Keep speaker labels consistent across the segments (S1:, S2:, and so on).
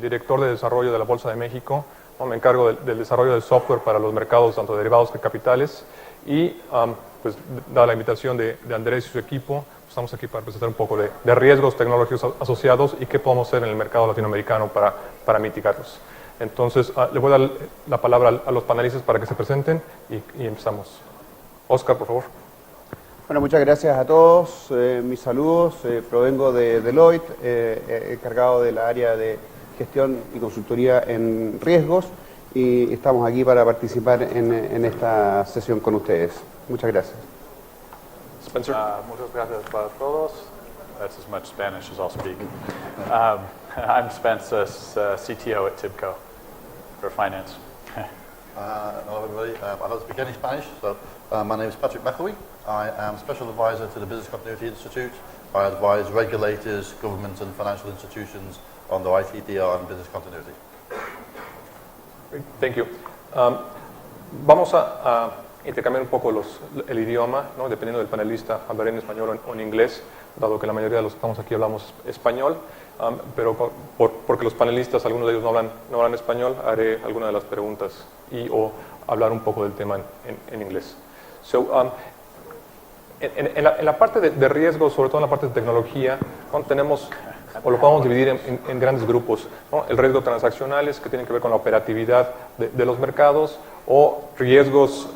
S1: director de desarrollo de la Bolsa de México. ¿No? Me encargo del desarrollo del software para los mercados, tanto derivados que capitales. Y, pues, dada la invitación de Andrés y su equipo, estamos aquí para presentar un poco de riesgos tecnológicos asociados y qué podemos hacer en el mercado latinoamericano para mitigarlos. Entonces, le voy a dar la palabra a los panelistas para que se presenten y empezamos. Oscar, por favor.
S2: Bueno, muchas gracias a todos. Mis saludos. Provengo de Deloitte, encargado del área de gestión y consultoría en riesgos, y estamos aquí para participar en esta sesión con ustedes. Muchas gracias.
S1: Spencer.
S3: Muchas gracias para todos. That's as much Spanish as I'll speak. I'm Spencer, CTO at TIBCO for finance.
S4: Hello everybody, I don't speak any Spanish, so my name is Patrick McAwee. I am Special Advisor to the Business Continuity Institute. I advise regulators, governments and financial institutions on the ITDR and business continuity.
S1: Great. Thank you. Vamos a intercambiar un poco el idioma, ¿no? Dependiendo del panelista, hablaré en español o en inglés, dado que la mayoría de los que estamos aquí hablamos español, pero porque los panelistas, algunos de ellos no hablan español, haré algunas de las preguntas o hablar un poco del tema en inglés. So, en la parte de riesgo, sobre todo en la parte de tecnología, ¿no? Tenemos, o lo podemos dividir en grandes grupos, ¿no? El riesgo transaccionales, que tienen que ver con la operatividad de los mercados, o riesgos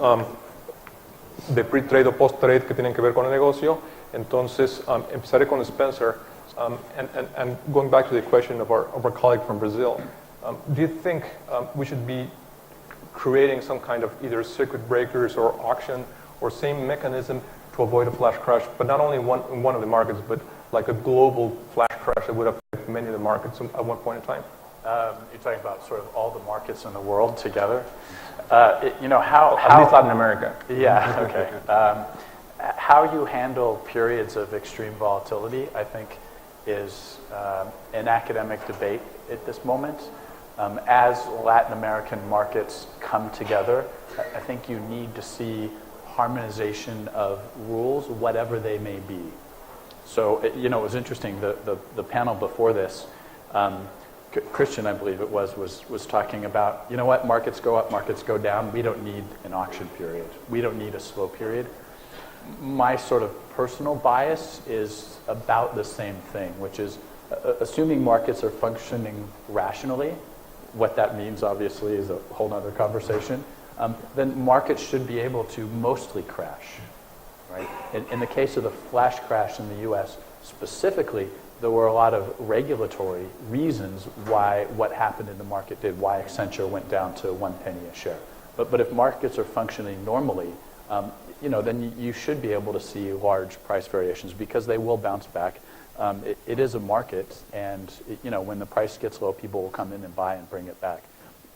S1: de pre-trade o post-trade que tienen que ver con el negocio. Entonces, empezaré con Spencer. And going back to the question of our colleague from Brazil, do you think we should be creating some kind of either circuit breakers or auction or same mechanism to avoid a flash crash, but not only in one of the markets, but like a global flash crash that would affect many of the markets at one point in time?
S3: You're talking about sort of all the markets in the world together. How
S1: at least Latin America.
S3: Yeah. Okay. How you handle periods of extreme volatility, I think, is an academic debate at this moment. As Latin American markets come together, I think you need to see harmonization of rules, whatever they may be. So, it was interesting, the panel before this, Christian, I believe it was talking about, you know what, markets go up, markets go down, we don't need an auction period. We don't need a slow period. My sort of personal bias is about the same thing, which is assuming markets are functioning rationally, what that means obviously is a whole other conversation, then markets should be able to mostly crash, right? In the case of the flash crash in the US specifically, there were a lot of regulatory reasons why what happened in the market did, why Accenture went down to 1 penny a share. But if markets are functioning normally, then you should be able to see large price variations because they will bounce back. It is a market, and when the price gets low, people will come in and buy and bring it back.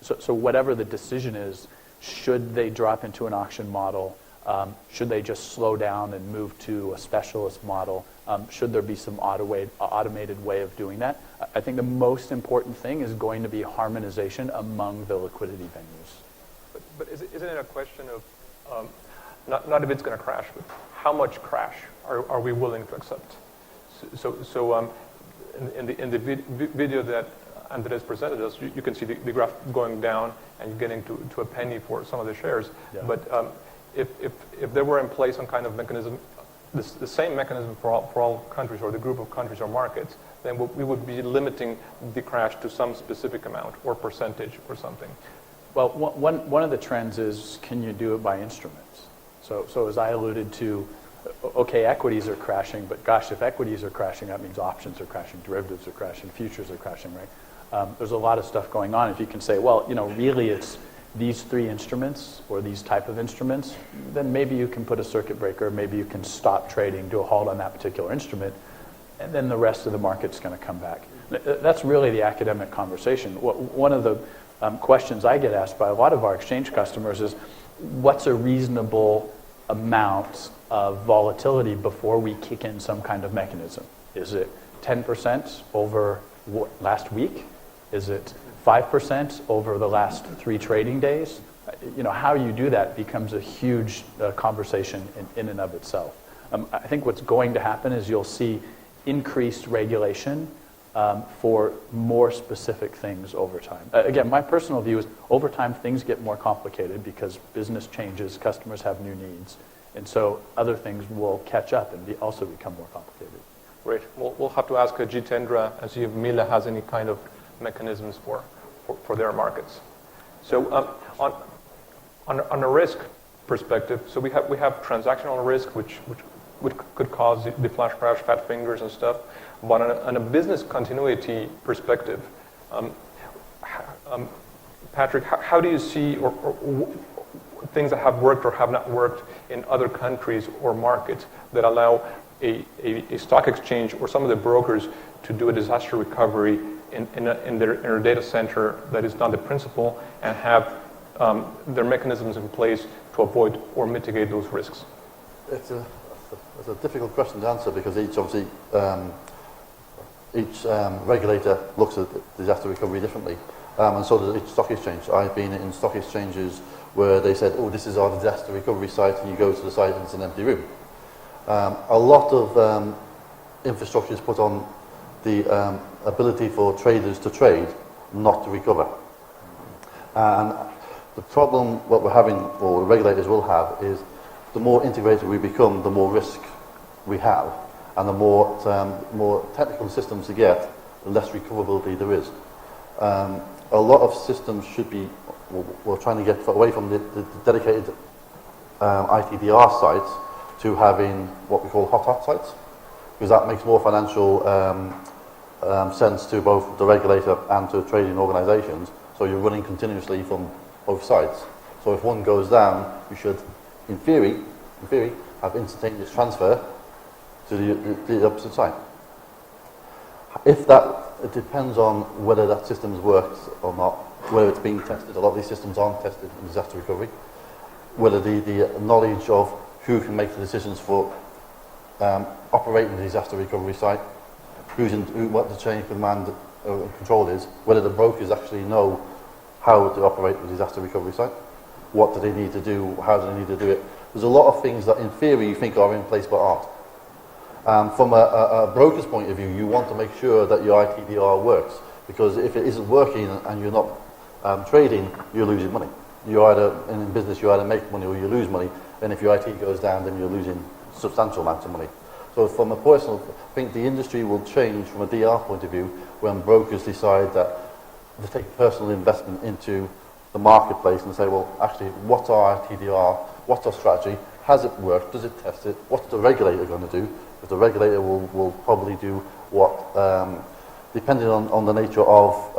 S3: So whatever the decision is, should they drop into an auction model? Should they just slow down and move to a specialist model? Should there be some automated way of doing that? I think the most important thing is going to be harmonization among the liquidity venues.
S1: But isn't it a question of not if it's going to crash, but how much crash are we willing to accept? So in the video that Andres presented us, you can see the graph going down and you're getting to a penny for some of the shares. Yeah. But if there were in place some kind of mechanism, the same mechanism for all countries or the group of countries or markets, then we would be limiting the crash to some specific amount or percentage or something.
S3: Well, one of the trends is, can you do it by instruments? So as I alluded to, okay, equities are crashing, but gosh, if equities are crashing, that means options are crashing, derivatives are crashing, futures are crashing, right? There's a lot of stuff going on. If you can say, well, really it's these three instruments or these type of instruments, then maybe you can put a circuit breaker, maybe you can stop trading, do a halt on that particular instrument, and then the rest of the market's going to come back. That's really the academic conversation. One of the questions I get asked by a lot of our exchange customers is, what's a reasonable amount of volatility before we kick in some kind of mechanism? Is it 10% over last week? Is it 5% over the last 3 trading days? How you do that becomes a huge conversation in and of itself. I think what's going to happen is you'll see increased regulation for more specific things over time. Again, my personal view is over time things get more complicated because business changes, customers have new needs, and so other things will catch up and also become more complicated.
S1: Great. We'll have to ask Jitendra and see if Mila has any kind of mechanisms for their markets. So on a risk perspective, so we have transactional risk, which could cause the flash crash, fat fingers and stuff. But on a business continuity perspective, Patrick, how do you see or things that have worked or have not worked in other countries or markets that allow a stock exchange or some of the brokers to do a disaster recovery in their data center that is not the principal and have their mechanisms in place to avoid or mitigate those risks?
S4: It's a difficult question to answer because each regulator looks at disaster recovery differently, and so does each stock exchange. I've been in stock exchanges where they said, oh, this is our disaster recovery site, and you go to the site and it's an empty room. A lot of infrastructure is put on the ability for traders to trade, not to recover. And the problem what we're having, or the regulators will have, is the more integrated we become, the more risk we have, and the more technical systems you get, the less recoverability there is. A lot of systems should be, we're trying to get away from the dedicated ITDR sites to having what we call hot sites, because that makes more financial sense to both the regulator and to trading organisations. So you're running continuously from both sides. So if one goes down, you should, in theory, have instantaneous transfer to the opposite side. If that, it depends on whether that system's worked or not, whether it's being tested. A lot of these systems aren't tested in disaster recovery. Whether the knowledge of who can make the decisions for operating the disaster recovery site, what the chain of command control is, whether the brokers actually know how to operate the disaster recovery site, what do they need to do, how do they need to do it. There's a lot of things that in theory you think are in place but aren't. From a broker's point of view, you want to make sure that your ITDR works, because if it isn't working and you're not trading, you're losing money. You either, in business, you either make money or you lose money, and if your IT goes down, then you're losing substantial amounts of money. So from a personal, I think the industry will change from a DR point of view when brokers decide that they take personal investment into the marketplace and say, well, actually, what's our ITDR? What's our strategy? Has it worked? Does it test it? What's the regulator going to do? Because the regulator will probably do what, depending on the nature of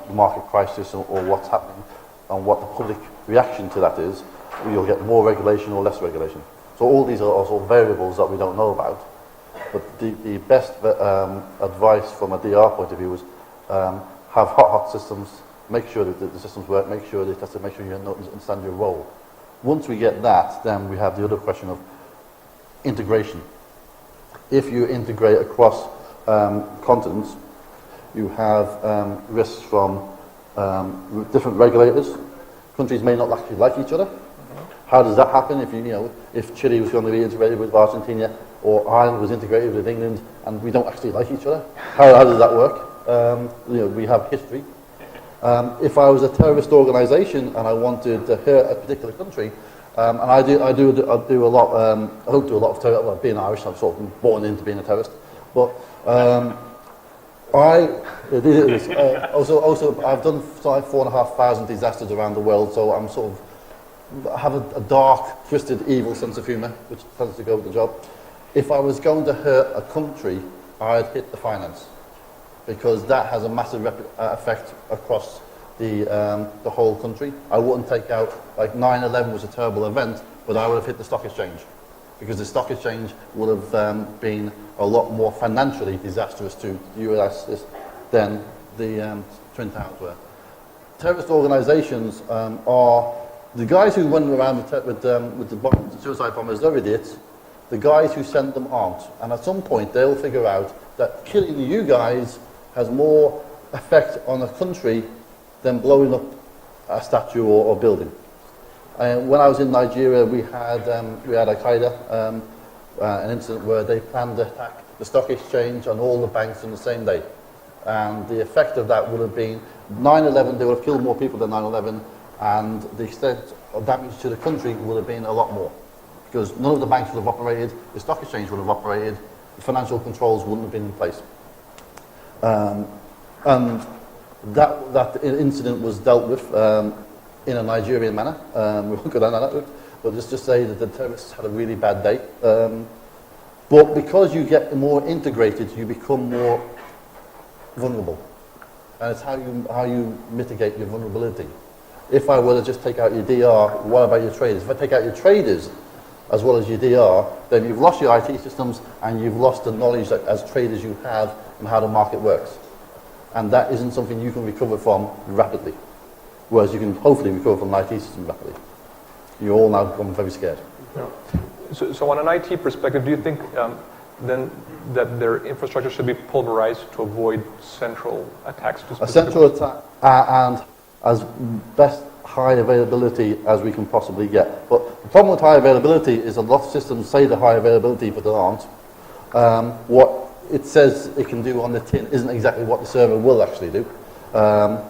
S4: the market crisis or what's happening and what the public reaction to that is, you'll get more regulation or less regulation. So all these are also variables that we don't know about. But the best advice from a DR point of view is have hot systems, make sure that the systems work, make sure they test it, make sure you understand your role. Once we get that, then we have the other question of integration. If you integrate across continents, you have risks from different regulators. Countries may not actually like each other. How does that happen if Chile was going to be integrated with Argentina or Ireland was integrated with England and we don't actually like each other? How does that work? We have history. If I was a terrorist organisation and I wanted to hurt a particular country, and I do a lot. I don't do a lot of terror. Well, being Irish, I'm sort of born into being a terrorist. But also I've done 4,500 disasters around the world, so I'm sort of have a dark, twisted, evil sense of humour, which tends to go with the job. If I was going to hurt a country, I'd hit the finance, because that has a massive effect across the whole country. I wouldn't take out, like 9/11 was a terrible event, but I would have hit the stock exchange, because the stock exchange would have been a lot more financially disastrous to the US than the Twin Towers were. Terrorist organisations are the guys who run around with the suicide bombers. They're idiots. The guys who sent them aren't, and at some point they'll figure out that killing you guys has more effect on a country than blowing up a statue or building. When I was in Nigeria, we had Al-Qaeda, an incident where they planned to attack the stock exchange and all the banks on the same day. And the effect of that would have been 9/11, they would have killed more people than 9/11, and the extent of damage to the country would have been a lot more. Because none of the banks would have operated, the stock exchange would have operated, the financial controls wouldn't have been in place. And that incident was dealt with in a Nigerian manner. We won't go down that route, but let's just say that the terrorists had a really bad day. But because you get more integrated, you become more vulnerable. And it's how you mitigate your vulnerability. If I were to just take out your DR, what about your traders? If I take out your traders as well as your DR, then you've lost your IT systems and you've lost the knowledge that as traders you have on how the market works. And that isn't something you can recover from rapidly. Whereas you can hopefully recover from an IT system rapidly. You all now become very scared.
S1: Yeah. So on an IT perspective, do you think then that their infrastructure should be pulverized to avoid central attacks? To
S4: a central attack and as best high availability as we can possibly get. But the problem with high availability is a lot of systems say they're high availability, but they aren't. What it says it can do on the tin isn't exactly what the server will actually do.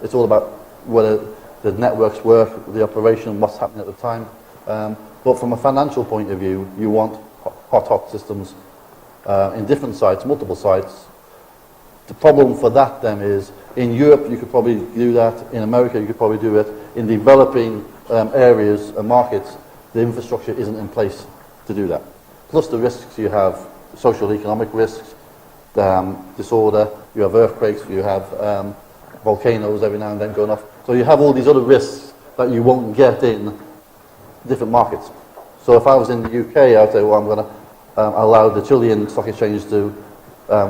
S4: It's all about whether the networks work, the operation, what's happening at the time. But from a financial point of view, you want hot systems in different sites, multiple sites. The problem for that then is, in Europe you could probably do that, in America you could probably do it, in developing areas and markets, the infrastructure isn't in place to do that. Plus the risks you have, social economic risks, disorder, you have earthquakes, you have volcanoes every now and then going off. So you have all these other risks that you won't get in different markets. So if I was in the UK, I'd say, well, I'm going to allow the Chilean stock exchange to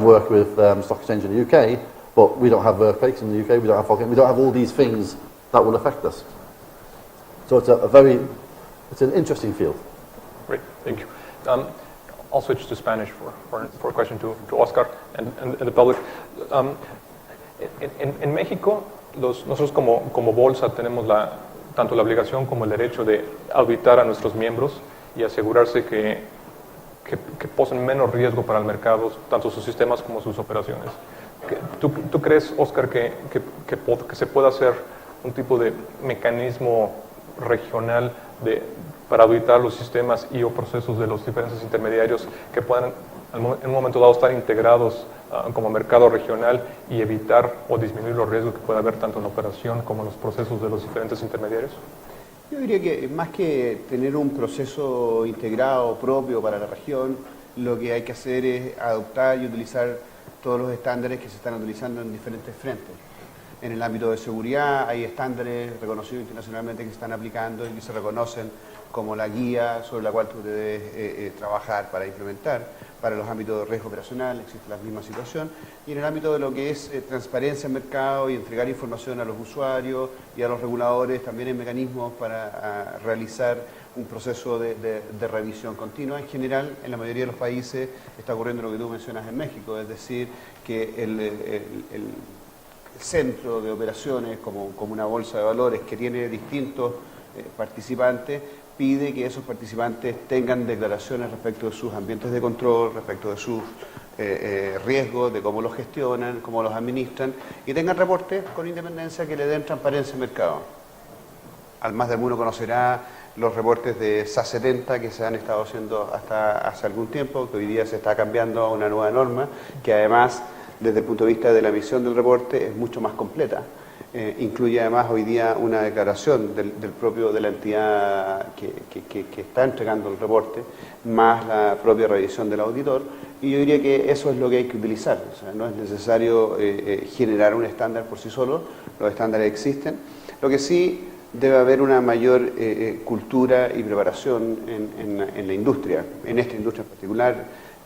S4: work with stock exchange in the UK, but we don't have earthquakes in the UK, we don't have volcanoes, we don't have all these things that will affect us. So it's it's an interesting field.
S1: Great, thank you. I'll switch to Spanish for a question to Oscar and the public. En México, nosotros como bolsa tenemos tanto la obligación como el derecho de auditar a nuestros miembros y asegurarse que posen menos riesgo para el mercado, tanto sus sistemas como sus operaciones. ¿Tú crees, Oscar, que se puede hacer un tipo de mecanismo regional para auditar los sistemas y o procesos de los diferentes intermediarios que puedan en un momento dado estar integrados como mercado regional y evitar o disminuir los riesgos que pueda haber tanto en la operación como en los procesos de los diferentes intermediarios?
S2: Yo diría que más que tener un proceso integrado propio para la región, lo que hay que hacer es adoptar y utilizar todos los estándares que se están utilizando en diferentes frentes. En el ámbito de seguridad hay estándares reconocidos internacionalmente que se están aplicando y que se reconocen como la guía sobre la cual tú debes trabajar para implementar. Para los ámbitos de riesgo operacional existe la misma situación. Y en el ámbito de lo que es transparencia en mercado y entregar información a los usuarios y a los reguladores, también hay mecanismos para realizar un proceso de revisión continua. En general, en la mayoría de los países está ocurriendo lo que tú mencionas en México, es decir, que el centro de operaciones como una bolsa de valores que tiene distintos participantes, pide que esos participantes tengan declaraciones respecto de sus ambientes de control, respecto de sus riesgos, de cómo los gestionan, cómo los administran, y tengan reportes con independencia que le den transparencia al mercado. Al más de alguno conocerá los reportes de SAS 70 que se han estado haciendo hasta hace algún tiempo, que hoy día se está cambiando a una nueva norma, que además, desde el punto de vista de la emisión del reporte, es mucho más completa. Incluye además hoy día una declaración de la entidad que está entregando el reporte, más la propia revisión del auditor, y yo diría que eso es lo que hay que utilizar. O sea, no es necesario generar un estándar por sí solo, los estándares existen. Lo que sí debe haber una mayor cultura y preparación en la industria, en esta industria en particular,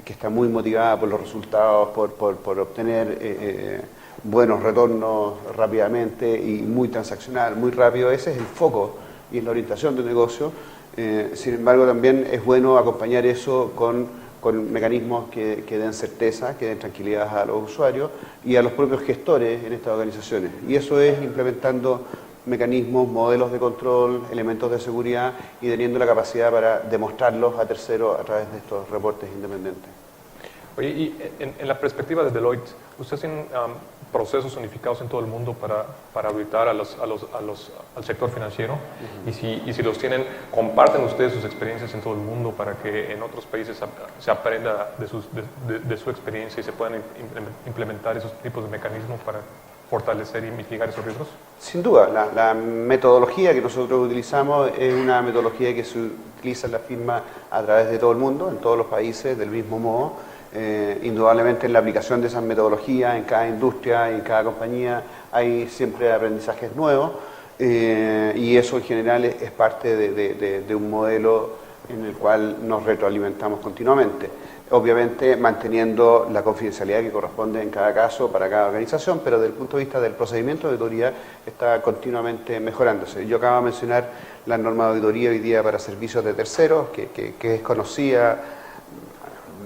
S2: que está muy motivada por los resultados, por obtener buenos retornos rápidamente y muy transaccional, muy rápido. Ese es el foco y es la orientación del negocio. Sin embargo, también es bueno acompañar eso con mecanismos que den certeza, que den tranquilidad a los usuarios y a los propios gestores en estas organizaciones. Y eso es implementando mecanismos, modelos de control, elementos de seguridad y teniendo la capacidad para demostrarlos a terceros a través de estos reportes independientes.
S1: Oye, y en la perspectiva de Deloitte, ¿ustedes tienen procesos unificados en todo el mundo para auditar al sector financiero? Y si los tienen, comparten ustedes sus experiencias en todo el mundo para que en otros países se aprenda de su experiencia y se puedan implementar esos tipos de mecanismos para fortalecer y mitigar esos riesgos?
S2: Sin duda, la metodología que nosotros utilizamos es una metodología que se utiliza en la firma a través de todo el mundo, en todos los países, del mismo modo. Indudablemente en la aplicación de esas metodologías, en cada industria, en cada compañía, hay siempre aprendizajes nuevos y eso en general es parte de un modelo en el cual nos retroalimentamos continuamente. Obviamente manteniendo la confidencialidad que corresponde en cada caso para cada organización, pero desde el punto de vista del procedimiento de auditoría está continuamente mejorándose. Yo acabo de mencionar la norma de auditoría hoy día para servicios de terceros, que es conocida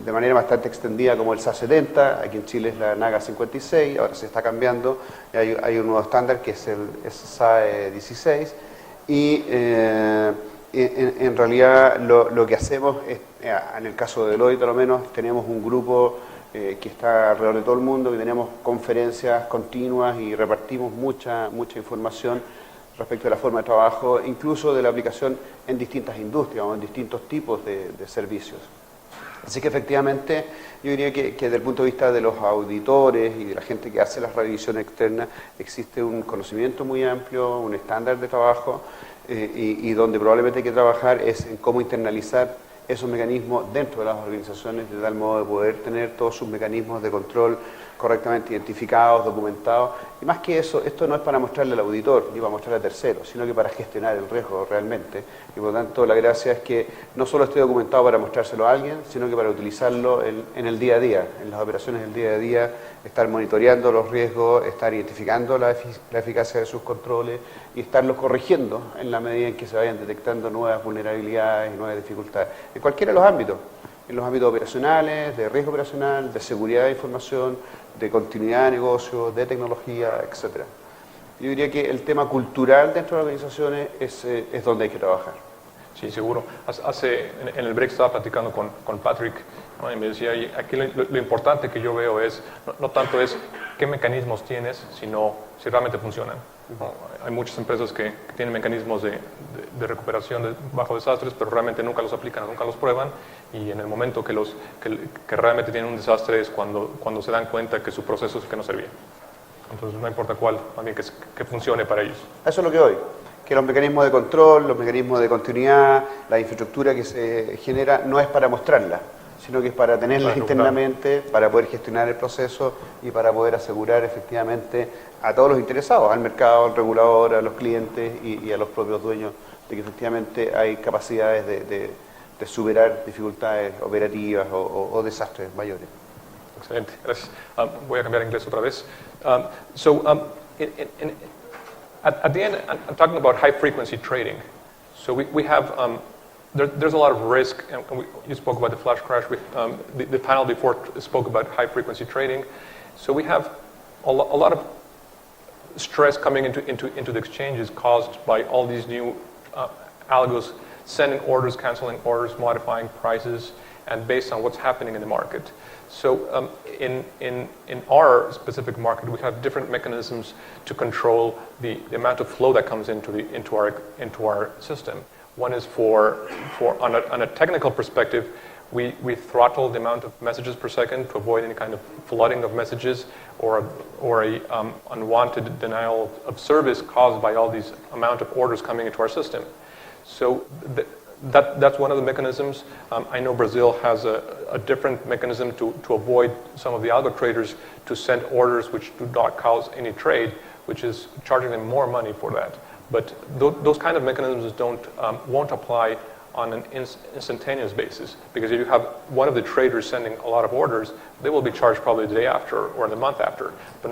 S2: de manera bastante extendida como el SA 70, aquí en Chile es la NAGA 56, ahora se está cambiando, hay un nuevo estándar que es el SAE 16, y en realidad lo que hacemos es, en el caso de Deloitte por lo menos, tenemos un grupo que está alrededor de todo el mundo, que tenemos conferencias continuas y repartimos mucha información respecto de la forma de trabajo, incluso de la aplicación en distintas industrias o en distintos tipos de servicios. Así que efectivamente yo diría que desde el punto de vista de los auditores y de la gente que hace las revisiones externas existe un conocimiento muy amplio, un estándar de trabajo y donde probablemente hay que trabajar es en cómo internalizar esos mecanismos dentro de las organizaciones de tal modo de poder tener todos sus mecanismos de control correctamente identificados, documentados. Y más que eso, esto no es para mostrarle al auditor ni para mostrarle a terceros, sino que para gestionar el riesgo realmente. Y por lo tanto la gracia es que no solo esté documentado para mostrárselo a alguien, sino que para utilizarlo en el día a día, en las operaciones del día a día, estar monitoreando los riesgos, estar identificando la eficacia de sus controles y estarlos corrigiendo en la medida en que se vayan detectando nuevas vulnerabilidades y nuevas dificultades, en cualquiera de los ámbitos. En los ámbitos operacionales, de riesgo operacional, de seguridad de información, de continuidad de negocio, de tecnología, etc. Yo diría que el tema cultural dentro de las organizaciones es donde hay que trabajar.
S1: Sí, seguro. En el break estaba platicando con Patrick, ¿no? Y me decía, y aquí lo importante que yo veo es, no tanto es qué mecanismos tienes, sino si realmente funcionan. ¿No? Hay muchas empresas que tienen mecanismos de recuperación bajo desastres, pero realmente nunca los aplican, nunca los prueban, y en el momento que realmente tienen un desastre es cuando se dan cuenta que su proceso es el que no servía. Entonces no importa cuál, también que funcione para ellos.
S2: Eso es lo que hoy, que los mecanismos de control, los mecanismos de continuidad, la infraestructura que se genera no es para mostrarla, sino que es para tenerla internamente, para poder gestionar el proceso y para poder asegurar efectivamente a todos los interesados, al mercado, al regulador, a los clientes y a los propios dueños, de que efectivamente hay capacidades de superar dificultades operativas o desastres mayores.
S1: Excelente, gracias. Voy a cambiar a inglés otra vez. At the end, I'm talking about high-frequency trading. So we have, there's a lot of risk, and you spoke about the flash crash. The panel before spoke about high-frequency trading. So we have a lot of stress coming into the exchanges caused by all these new algos sending orders, canceling orders, modifying prices, and based on what's happening in the market. So in our specific market, we have different mechanisms to control the amount of flow that comes into our system. One is on a technical perspective, we throttle the amount of messages per second to avoid any kind of flooding of messages or a unwanted denial of service caused by all these amount of orders coming into our system. So that's one of the mechanisms. I know Brazil has a different mechanism to avoid some of the algo traders to send orders which do not cause any trade, which is charging them more money for that. But those kind of mechanisms won't apply on an instantaneous basis, because if you have one of the traders sending a lot of orders, they will be charged probably the day after or the month after, but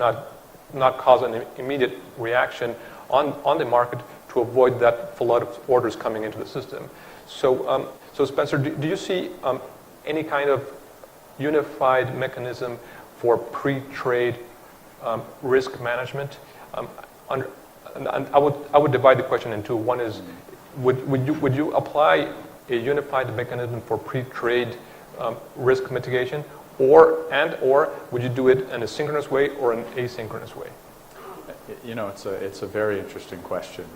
S1: not cause an immediate reaction on the market to avoid that flood of orders coming into the system. So Spencer, do you see any kind of unified mechanism for pre-trade risk management? And I would divide the question in two. One is, would you apply a unified mechanism for pre-trade risk mitigation, or would you do it in a synchronous way or an asynchronous way?
S3: You know, it's a very interesting question.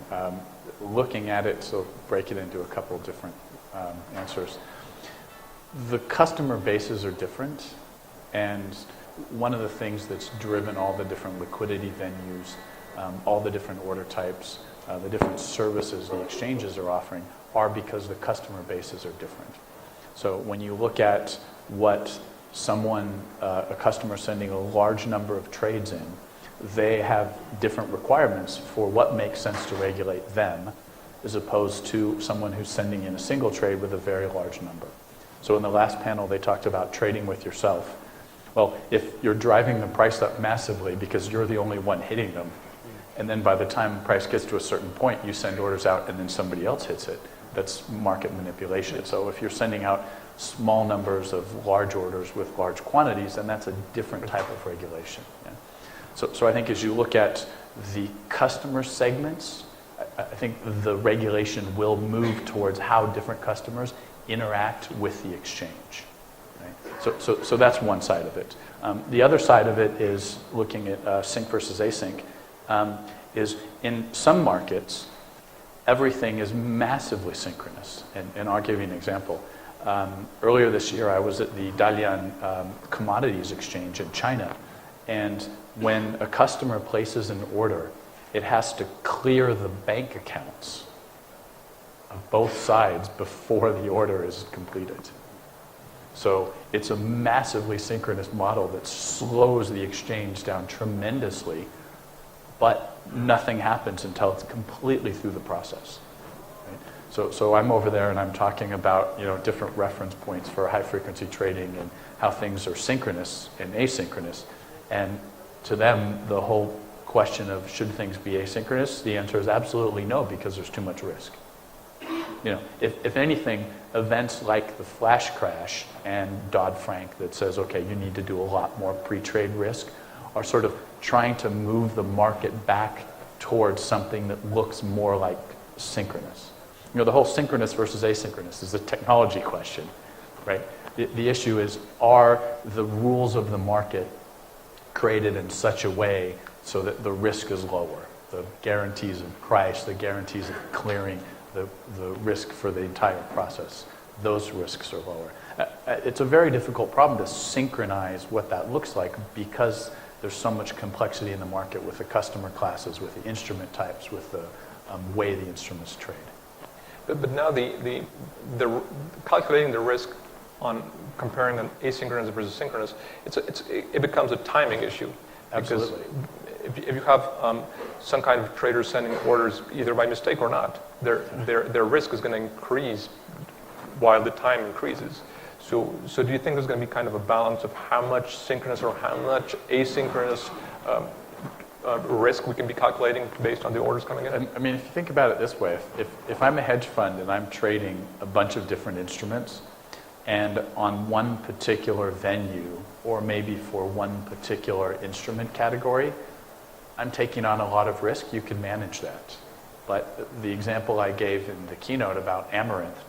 S3: Looking at it, so break it into a couple different answers. The customer bases are different, and one of the things that's driven all the different liquidity venues, all the different order types, the different services the exchanges are offering are because the customer bases are different. So when you look at what a customer sending a large number of trades in, they have different requirements for what makes sense to regulate them as opposed to someone who's sending in a single trade with a very large number. So in the last panel, they talked about trading with yourself. Well, if you're driving the price up massively because you're the only one hitting them, and then by the time the price gets to a certain point, you send orders out and then somebody else hits it, that's market manipulation. So if you're sending out small numbers of large orders with large quantities, then that's a different type of regulation. Yeah. So I think as you look at the customer segments, I think the regulation will move towards how different customers interact with the exchange. Right? So that's one side of it. The other side of it is looking at sync versus async, is in some markets, everything is massively synchronous. And I'll give you an example. Earlier this year, I was at the Dalian Commodities Exchange in China, and when a customer places an order, it has to clear the bank accounts of both sides before the order is completed. So it's a massively synchronous model that slows the exchange down tremendously, but nothing happens until it's completely through the process. Right? So I'm over there and I'm talking about different reference points for high frequency trading and how things are synchronous and asynchronous. And to them, the whole question of should things be asynchronous, the answer is absolutely no, because there's too much risk. If anything, events like the flash crash and Dodd-Frank that says, okay, you need to do a lot more pre-trade risk, are sort of trying to move the market back towards something that looks more like synchronous. The whole synchronous versus asynchronous is a technology question, right? The issue is, are the rules of the market created in such a way so that the risk is lower? The guarantees of price, the guarantees of clearing, the risk for the entire process, those risks are lower. It's a very difficult problem to synchronize what that looks like because there's so much complexity in the market with the customer classes, with the instrument types, with the way the instruments trade.
S1: But now the calculating the risk on comparing an asynchronous versus synchronous, it becomes a timing issue.
S3: Absolutely.
S1: Because if you have some kind of trader sending orders either by mistake or not, their risk is going to increase while the time increases. So do you think there's going to be kind of a balance of how much synchronous or how much asynchronous risk we can be calculating based on the orders coming in?
S3: I mean, if you think about it this way, if I'm a hedge fund and I'm trading a bunch of different instruments, and on one particular venue, or maybe for one particular instrument category, I'm taking on a lot of risk, you can manage that. But the example I gave in the keynote about Amaranth,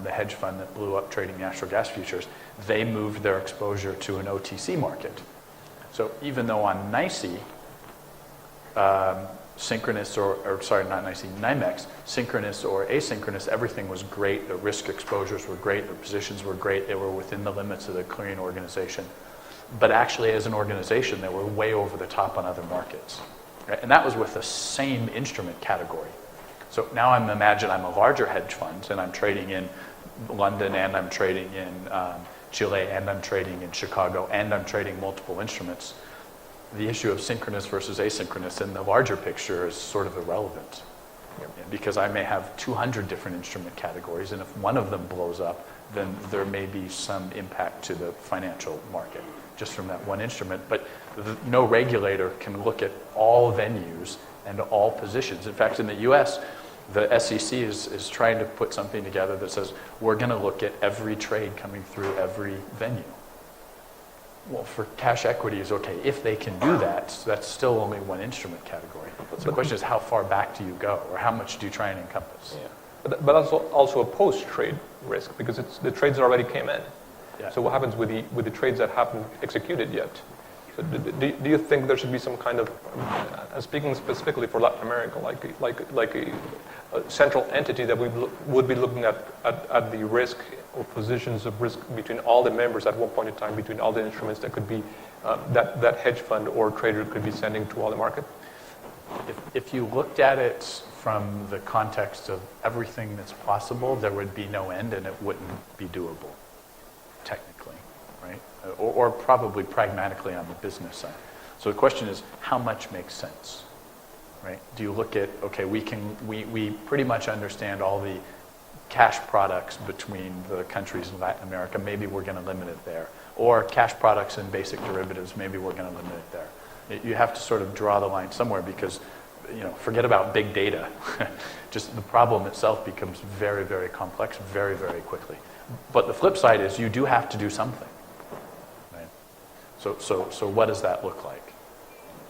S3: the hedge fund that blew up trading natural gas futures, they moved their exposure to an OTC market. So even though on NYSE, synchronous NYMEX, synchronous or asynchronous, everything was great. The risk exposures were great. The positions were great. They were within the limits of the clearing organization. But actually, as an organization, they were way over the top on other markets. Right? And that was with the same instrument category. So now imagine I'm a larger hedge fund, and I'm trading in London, and I'm trading in Chile, and I'm trading in Chicago, and I'm trading multiple instruments. The issue of synchronous versus asynchronous in the larger picture is sort of irrelevant. Because I may have 200 different instrument categories, and if one of them blows up, then there may be some impact to the financial market just from that one instrument. But no regulator can look at all venues and all positions. In fact, in the US, the SEC is trying to put something together that says, we're going to look at every trade coming through every venue. Well, for cash equities, okay, if they can do that, that's still only one instrument category. So the question is, how far back do you go, or how much do you try and encompass?
S1: Yeah. But also a post-trade risk, because the trades already came in.
S3: Yeah.
S1: So what happens with the trades that haven't executed yet? So do you think there should be some kind of, speaking specifically for Latin America, like a central entity that would be looking at the risk or positions of risk between all the members at one point in time, between all the instruments that could be that hedge fund or trader could be sending to all the market?
S3: If you looked at it from the context of everything that's possible, there would be no end and it wouldn't be doable, technically, right? Or probably pragmatically on the business side. So the question is, how much makes sense, right? Do you look at, okay, we pretty much understand all the cash products between the countries in Latin America, maybe we're going to limit it there. Or cash products and basic derivatives, maybe we're going to limit it there. You have to sort of draw the line somewhere because, forget about big data. Just the problem itself becomes very, very complex very, very quickly. But the flip side is you do have to do something. Right? So what does that look like?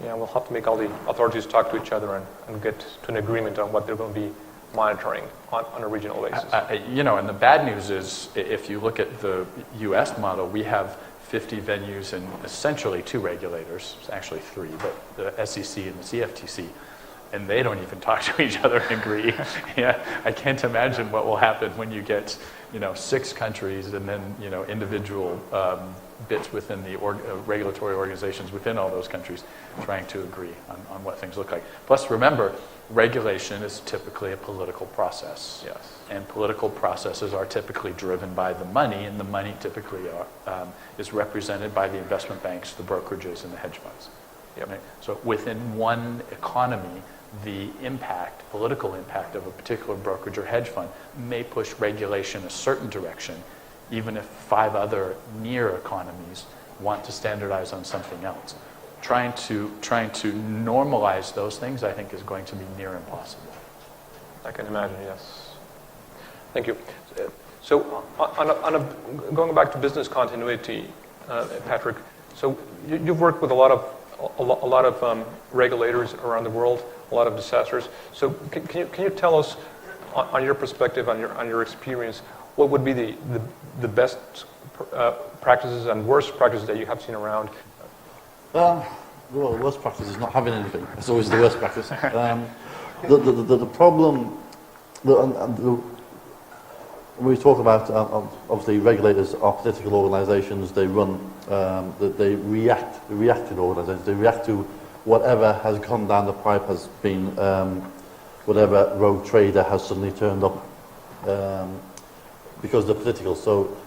S1: Yeah, we'll have to make all the authorities talk to each other and get to an agreement on what they're going to be monitoring on a regional basis.
S3: And the bad news is, if you look at the U.S. model, we have 50 venues and essentially 2 regulators, actually 3, but the SEC and the CFTC, and they don't even talk to each other and agree. Yeah, I can't imagine what will happen when you get, 6 countries and then, individual bits within the regulatory organizations within all those countries trying to agree on what things look like. Plus, remember, regulation is typically a political process.
S1: Yes.
S3: And political processes are typically driven by the money, and the money typically is represented by the investment banks, the brokerages, and the hedge funds.
S1: Yep.
S3: Right? So within one economy, the political impact of a particular brokerage or hedge fund may push regulation a certain direction, even if 5 other near economies want to standardize on something else. Trying to normalize those things, I think, is going to be near impossible.
S1: I can imagine, yes. Thank you. So, going back to business continuity, Patrick. So, you've worked with a lot of regulators around the world, a lot of disasters. So, can you tell us, on your perspective, on your experience, what would be the best practices and worst practices that you have seen around?
S4: Well, the worst practice is not having anything. That's always the worst practice. The problem, when we talk about, obviously, regulators are political organisations. They run, they react to organisations. They react to whatever has gone down the pipe, has been, whatever rogue trader has suddenly turned up, because they're political. So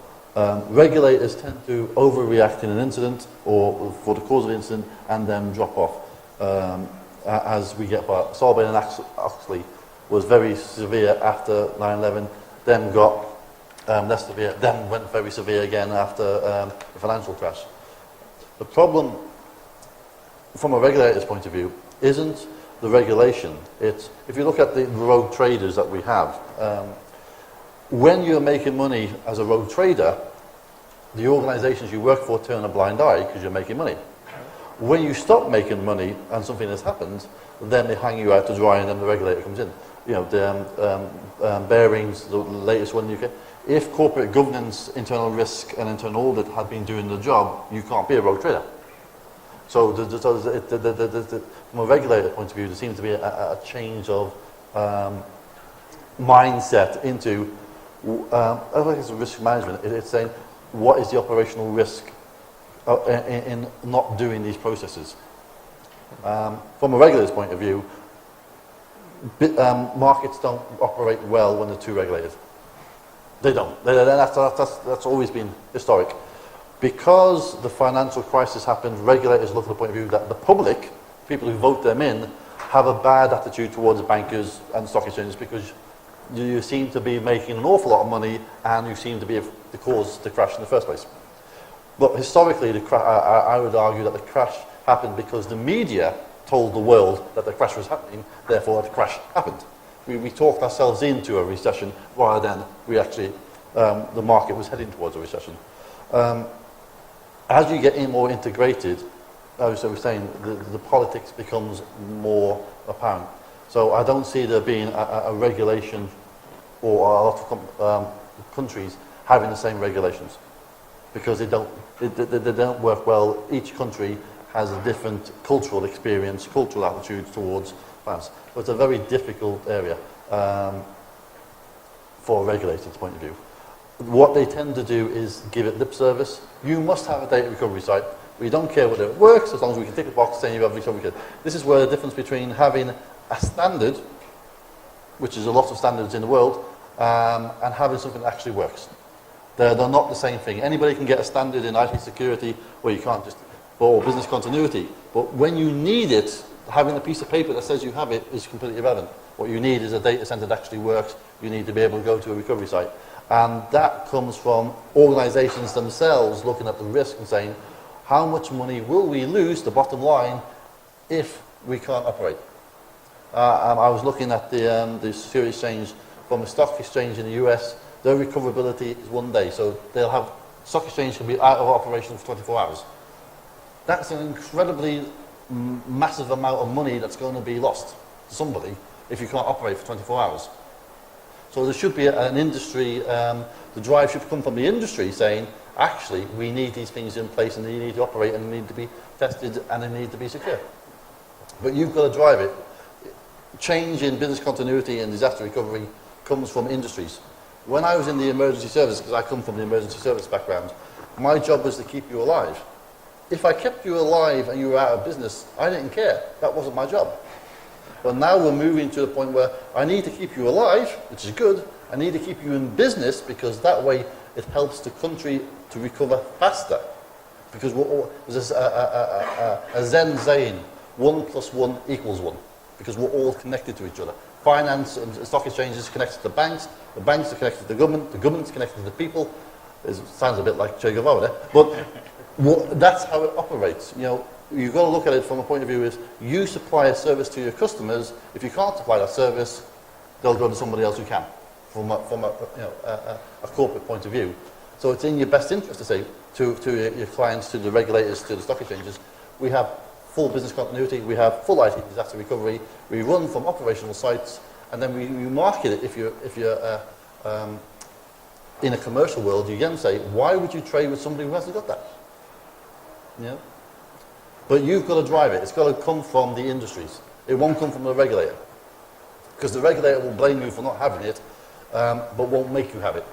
S4: regulators tend to overreact in an incident or for the cause of the incident and then drop off. As we get by, Sarbanes-Oxley was very severe after 9/11, then got less severe, then went very severe again after the financial crash. The problem, from a regulator's point of view, isn't the regulation. It's, if you look at the rogue traders that we have, when you're making money as a rogue trader, the organizations you work for turn a blind eye because you're making money. When you stop making money and something has happened, then they hang you out to dry and then the regulator comes in. The Barings, the latest one in the UK. If corporate governance, internal risk and internal audit had been doing the job, you can't be a rogue trader. So from a regulator point of view, there seems to be a change of mindset into I think it's risk management. It's saying, what is the operational risk in not doing these processes? From a regulator's point of view, markets don't operate well when they're too regulated. They don't. That's always been historic. Because the financial crisis happened, regulators look at the point of view that the public, people who vote them in, have a bad attitude towards bankers and stock exchanges because you seem to be making an awful lot of money and you seem to be the cause to crash in the first place. But historically, I would argue that the crash happened because the media told the world that the crash was happening, therefore the crash happened. We talked ourselves into a recession rather than we actually, the market was heading towards a recession. As you get more integrated, as I was saying, the politics becomes more apparent. So I don't see there being a regulation or a lot of countries having the same regulations. because they don't work well. Each country has a different cultural experience, cultural attitude towards finance. But it's a very difficult area for a regulator's point of view. What they tend to do is give it lip service. You must have a data recovery site. We don't care whether it works, as long as we can tick the box saying you have a recovery kit. This is where the difference between having a standard, which is a lot of standards in the world, and having something that actually works. They're not the same thing. Anybody can get a standard in IT security where you can't just, or business continuity. But when you need it, having a piece of paper that says you have it is completely irrelevant. What you need is a data center that actually works. You need to be able to go to a recovery site. And that comes from organizations themselves looking at the risk and saying, how much money will we lose, the bottom line, if we can't operate? I was looking at the security exchange from a stock exchange in the US. Their recoverability is 1 day. So they'll have, stock exchange can be out of operation for 24 hours. That's an incredibly massive amount of money that's going to be lost to somebody if you can't operate for 24 hours. So there should be an industry, the drive should come from the industry saying, actually, we need these things in place and they need to operate and they need to be tested and they need to be secure. But you've got to drive it. Change in business continuity and disaster recovery comes from industries. When I was in the emergency service, because I come from the emergency service background, my job was to keep you alive. If I kept you alive and you were out of business, I didn't care. That wasn't my job. But now we're moving to the point where I need to keep you alive, which is good. I need to keep you in business because that way it helps the country to recover faster. Because there's a Zen saying, 1 + 1 = 1. Because we're all connected to each other. Finance and stock exchanges connected to banks are connected to the government's connected to the people. It sounds a bit like Che Guevara there, but that's how it operates. You know, you've got to look at it from a point of view is you supply a service to your customers. If you can't supply that service, they'll go to somebody else who can, from a corporate point of view. So it's in your best interest to say to your clients, to the regulators, to the stock exchanges, we have full business continuity, we have full IT disaster recovery, we run from operational sites, and then we market it. If you're in a commercial world, you again say, why would you trade with somebody who hasn't got that? You know? But you've got to drive it. It's got to come from the industries. It won't come from the regulator. Because the regulator will blame you for not having it, but won't make you have it.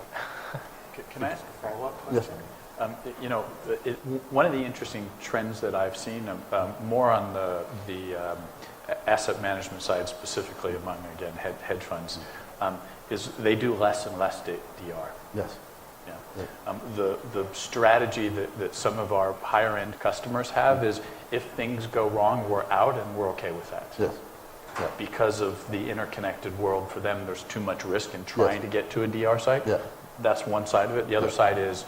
S3: Can I ask a follow-up question? Yes. One of the interesting trends that I've seen, more on the asset management side, specifically among, again, hedge funds, is they do less and less DR.
S4: Yes.
S3: Yeah. Yeah. The strategy that some of our higher-end customers have is if things go wrong, we're out and we're okay with that.
S4: Yes. Yeah.
S3: Because of the interconnected world for them, there's too much risk in trying to get to a DR site.
S4: Yeah.
S3: That's one side of it. The other side is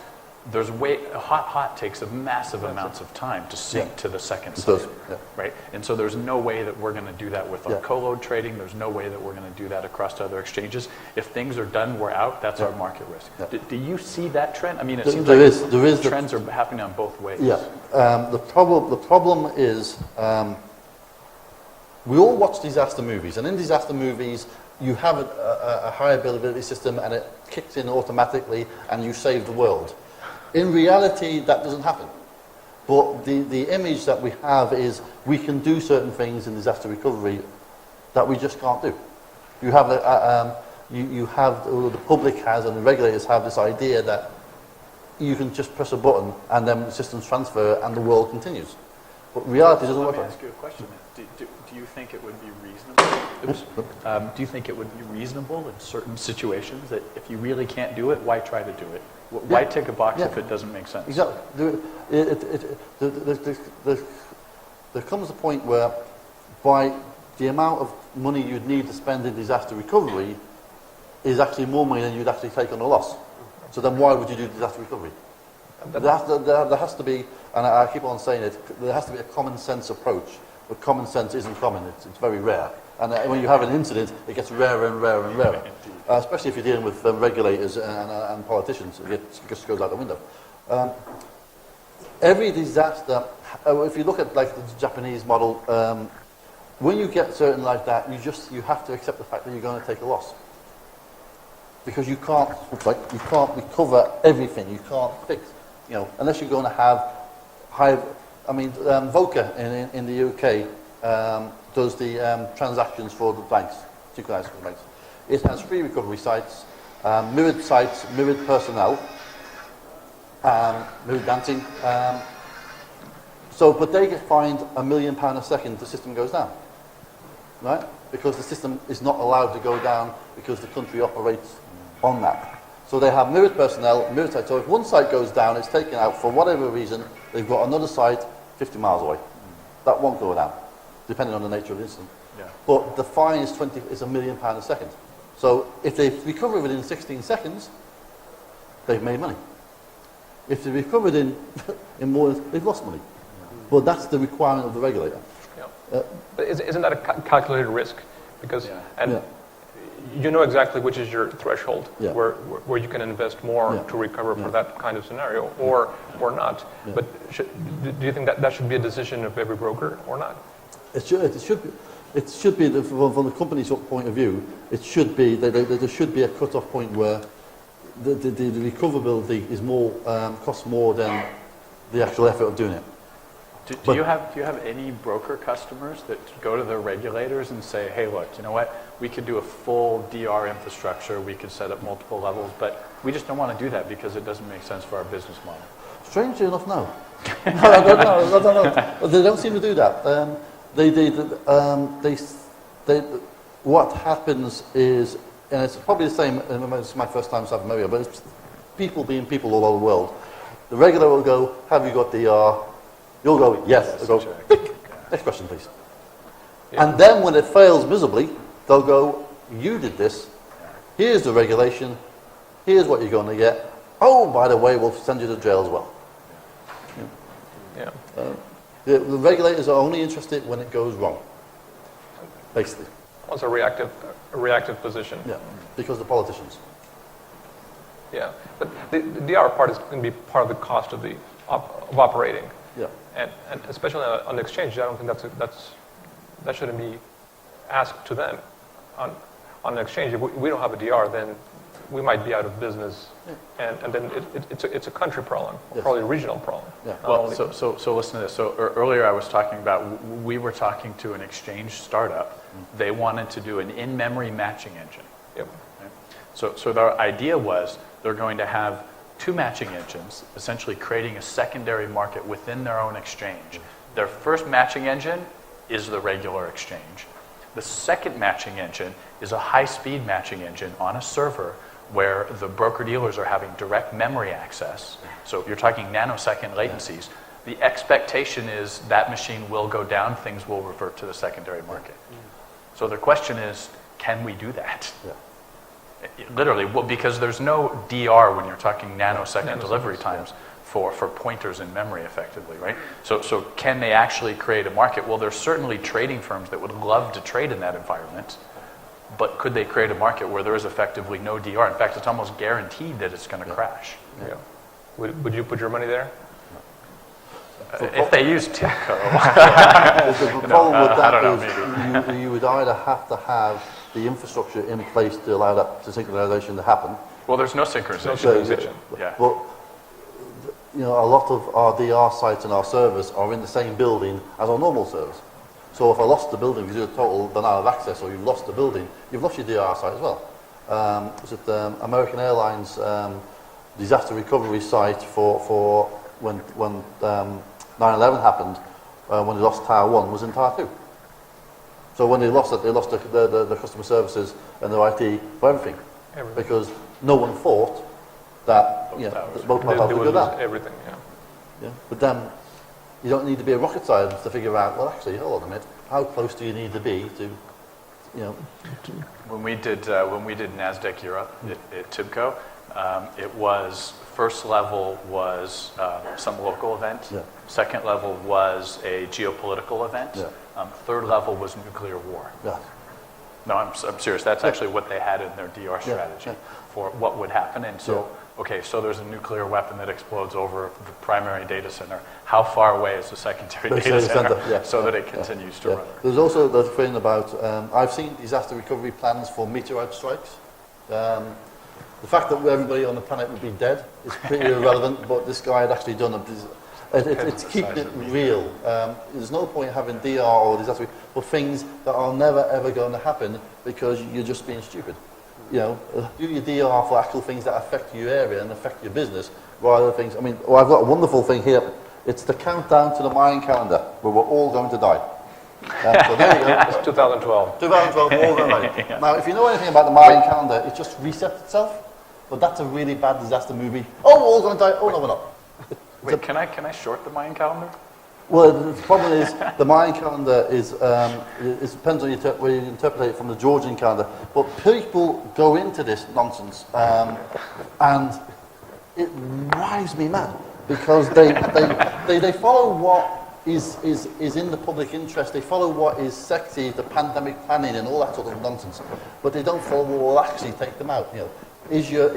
S3: there's hot takes a massive amounts of time to sync to the second site, right? And so there's no way that we're going to do that with our co-load trading. There's no way that we're going to do that across to other exchanges. If things are done, we're out. That's our market risk. Yeah. Do you see that trend? I mean, it seems like trends are happening on both ways.
S4: Yeah. The problem is we all watch disaster movies, and in disaster movies, you have a high availability system, and it kicks in automatically, and you save the world. In reality, that doesn't happen. But the image that we have is we can do certain things in disaster recovery that we just can't do. You have the public has and the regulators have this idea that you can just press a button and then the systems transfer and the world continues. But reality doesn't work.
S3: Let me ask you a question. Do you think it would be reasonable? Do you think it would be reasonable in certain situations that if you really can't do it, why try to do it? Why tick a box if it doesn't make sense?
S4: Exactly. There comes a point where by the amount of money you'd need to spend in disaster recovery is actually more money than you'd actually take on a loss. So then why would you do disaster recovery? There has to be, and I keep on saying it, there has to be a common sense approach. But common sense isn't common, it's very rare. And when you have an incident, it gets rarer and rarer and rarer. Especially if you're dealing with regulators and politicians, it just goes out the window. Every disaster, if you look at like the Japanese model, when you get certain like that, you have to accept the fact that you're going to take a loss. Because you can't recover everything, you can't fix. unless you're going to have high, Voca in the UK does the transactions for the banks, synchronized for the banks. It has free recovery sites, mirrored personnel, mirrored dancing. But they get fined £1 million a second the system goes down, right? Because the system is not allowed to go down because the country operates on that. So they have mirrored personnel, mirrored sites. So if one site goes down, it's taken out for whatever reason, they've got another site 50 miles away. That won't go down, depending on the nature of the incident.
S3: Yeah.
S4: But the fine is £1 million a second. So if they recover within 16 seconds, they've made money. If they recovered in more, they've lost money. But that's the requirement of the regulator.
S1: Yeah. But isn't that a calculated risk? Because
S3: Yeah.
S1: you know exactly which is your threshold,
S4: Yeah.
S1: where you can invest more to recover for that kind of scenario, or not.
S4: Yeah.
S1: But do you think that should be a decision of every broker or not?
S4: It should be. It should be from the company's point of view. It should be there should be a cut-off point where the recoverability is more costs more than the actual effort of doing it.
S3: Do you have any broker customers that go to their regulators and say, hey, look, you know what, we could do a full DR infrastructure, we could set up multiple levels, but we just don't want to do that because it doesn't make sense for our business model?
S4: Strangely enough, no. I don't know. They don't seem to do that. What happens is, and it's probably the same, and it's my first time in South America, but it's people being people all over the world. The regulator will go, have you got DR? You'll go, yes. They'll go, tick. Next question, please.
S1: Yeah.
S4: And then when it fails miserably, they'll go, you did this. Here's the regulation. Here's what you're going to get. Oh, by the way, we'll send you to jail as well.
S1: Yeah.
S4: The regulators are only interested when it goes wrong, basically.
S1: Well, it's a reactive position.
S4: Yeah, because the politicians.
S1: Yeah, but the DR part is going to be part of the cost of of operating.
S4: Yeah.
S1: And especially on the exchange, I don't think that shouldn't be asked to them. On an exchange, if we don't have a DR, then we might be out of business, and then it's a country problem, probably a regional problem.
S4: Yeah.
S3: Well, so listen to this. So earlier I was talking about, we were talking to an exchange startup. They wanted to do an in-memory matching engine.
S1: Yep.
S3: Okay? So their idea was they're going to have two matching engines, essentially creating a secondary market within their own exchange. Their first matching engine is the regular exchange. The second matching engine is a high-speed matching engine on a server where the broker-dealers are having direct memory access. So if you're talking nanosecond latencies, the expectation is that machine will go down, things will revert to the secondary market. So the question is, can we do that?
S4: Yeah.
S3: Literally, well, because there's no DR when you're talking nanosecond delivery times for pointers in memory, effectively, right? So can they actually create a market? Well, there's certainly trading firms that would love to trade in that environment, but could they create a market where there is effectively no DR? In fact, it's almost guaranteed that it's going to crash.
S1: Yeah. Would you put your money there?
S3: If they use TIPCO.
S4: The problem with that
S3: I don't know,
S4: is you would either have to have the infrastructure in place to allow that synchronization to happen.
S3: Well, there's no synchronization.
S1: Synchronization.
S3: Yeah.
S4: But a lot of our DR sites and our servers are in the same building as our normal servers. So if I lost the building because you do a total denial of access, or you've lost the building, you've lost your DR site as well. Was it American Airlines disaster recovery site for when 9/11 happened, when they lost Tower 1, was in Tower 2. So when they lost it, they lost the customer services and their IT for everything. Because no one thought that both towers would go down.
S1: Everything,
S4: Yeah. But then you don't need to be a rocket scientist to figure out, well, actually, hold on a minute, how close do you need to be to,
S3: When we did NASDAQ Europe at TIBCO, it was first level was some local event.
S4: Yeah.
S3: Second level was a geopolitical event.
S4: Yeah.
S3: Third level was nuclear war.
S4: Yeah.
S3: No, I'm serious. That's actually what they had in their DR strategy for what would happen. And so, so there's a nuclear weapon that explodes over the primary data center. How far away is the secondary data center so that it continues to run?
S4: There's also the thing about, I've seen disaster recovery plans for meteorite strikes. The fact that everybody on the planet would be dead is pretty irrelevant, but this guy had actually done it's keeping it real. There's no point having DR or disaster for things that are never ever going to happen because you're just being stupid. You know, do your DR for actual things that affect your area and affect your business, rather than things. I mean, I've got a wonderful thing here. It's the countdown to the Mayan calendar, where we're all going to die. So there you go.
S1: It's 2012.
S4: 2012, all going to die. Now, if you know anything about the Mayan calendar, it just resets itself. But that's a really bad disaster movie. Oh, we're all going to die. Oh, no, we're not.
S3: Wait, can I short the Mayan calendar?
S4: Well, the problem is the Mayan calendar is it depends on where you interpret it from the Georgian calendar. But people go into this nonsense, and it drives me mad because they follow what is in the public interest. They follow what is sexy, the pandemic planning, and all that sort of nonsense. But they don't follow what will actually take them out. You know, is your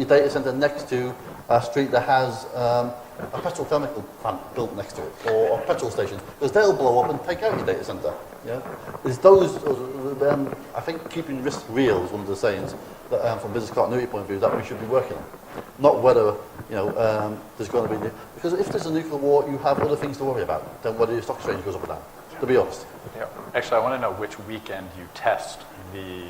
S4: data center next to a street that has a petrochemical plant built next to it, or a petrol station, because they'll blow up and take out your data center. Yeah, it's those. I think keeping risk real is one of the sayings that, from business continuity point of view, that we should be working on. Not whether there's going to be because if there's a nuclear war, you have other things to worry about than whether your stock exchange goes up or down. To be honest.
S3: Yeah. Actually, I want to know which weekend you test the